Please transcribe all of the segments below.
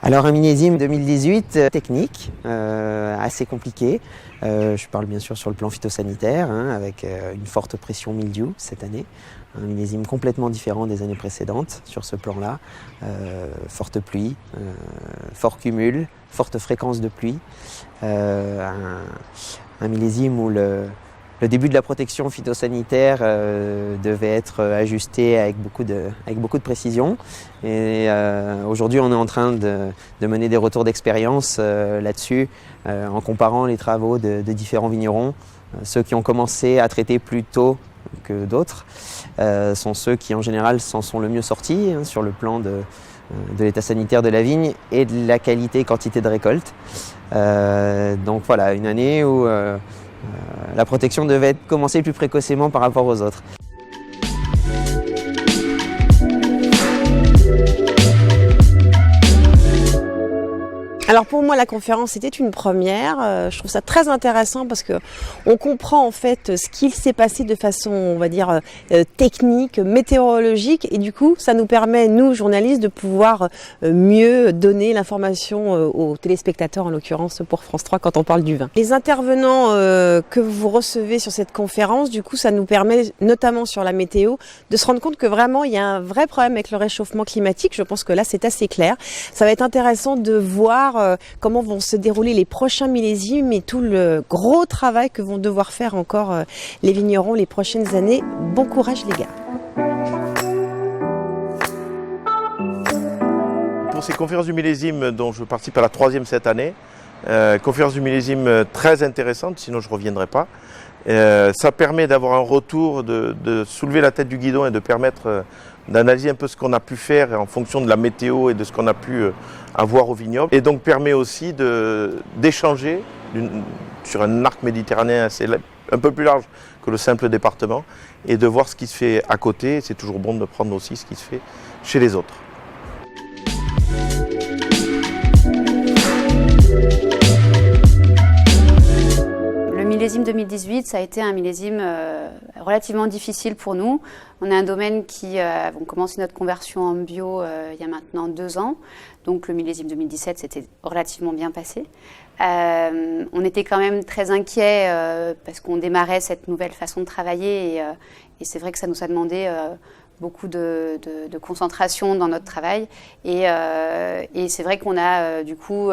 Alors un millésime 2018 technique, assez compliqué. Je parle bien sûr sur le plan phytosanitaire, avec une forte pression mildiou cette année. Un millésime complètement différent des années précédentes sur ce plan-là. Forte pluie, fort cumul, forte fréquence de pluie. Un millésime où le début de la protection phytosanitaire devait être ajusté avec beaucoup de précision. Et aujourd'hui, on est en train de mener des retours d'expérience là-dessus, en comparant les travaux de différents vignerons. Ceux qui ont commencé à traiter plus tôt que d'autres sont ceux qui, en général, s'en sont le mieux sortis sur le plan de l'état sanitaire de la vigne et de la qualité et quantité de récolte. Donc voilà, une année où la protection devait commencer plus précocement par rapport aux autres. Alors pour moi, la conférence était une première. Je trouve ça très intéressant parce que on comprend en fait ce qu'il s'est passé de façon, on va dire, technique, météorologique, et du coup, ça nous permet, nous journalistes, de pouvoir mieux donner l'information aux téléspectateurs, en l'occurrence pour France 3, quand on parle du vin. Les intervenants que vous recevez sur cette conférence, du coup, ça nous permet, notamment sur la météo, de se rendre compte que vraiment il y a un vrai problème avec le réchauffement climatique. Je pense que là, c'est assez clair. Ça va être intéressant de voir comment vont se dérouler les prochains millésimes et tout le gros travail que vont devoir faire encore les vignerons les prochaines années. Bon courage les gars. Pour ces conférences du millésime dont je participe à la 3e cette année, conférence du millésime très intéressante, sinon je ne reviendrai pas. Ça permet d'avoir un retour, de soulever la tête du guidon et de permettre d'analyser un peu ce qu'on a pu faire en fonction de la météo et de ce qu'on a pu avoir au vignoble. Et donc permet aussi d'échanger sur un arc méditerranéen un peu plus large que le simple département et de voir ce qui se fait à côté. C'est toujours bon de prendre aussi ce qui se fait chez les autres. Le millésime 2018, ça a été un millésime relativement difficile pour nous. On est un domaine qui on commence notre conversion en bio il y a maintenant 2 ans. Donc le millésime 2017 s'était relativement bien passé. On était quand même très inquiets parce qu'on démarrait cette nouvelle façon de travailler et c'est vrai que ça nous a demandé beaucoup de concentration dans notre travail et c'est vrai qu'on a du coup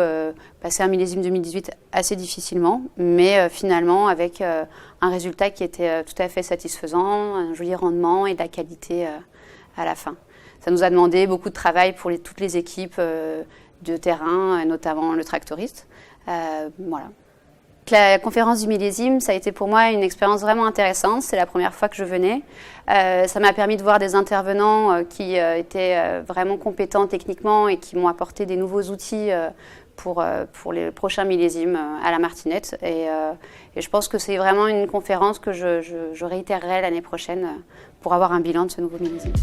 passé un millésime 2018 assez difficilement, mais finalement avec un résultat qui était tout à fait satisfaisant, un joli rendement et de la qualité à la fin. Ça nous a demandé beaucoup de travail pour toutes les équipes de terrain, notamment le tractoriste. Voilà. La conférence du millésime, ça a été pour moi une expérience vraiment intéressante. C'est la première fois que je venais. Ça m'a permis de voir des intervenants qui étaient vraiment compétents techniquement et qui m'ont apporté des nouveaux outils pour les prochains millésimes à la Martinette. Et je pense que c'est vraiment une conférence que je réitérerai l'année prochaine pour avoir un bilan de ce nouveau millésime.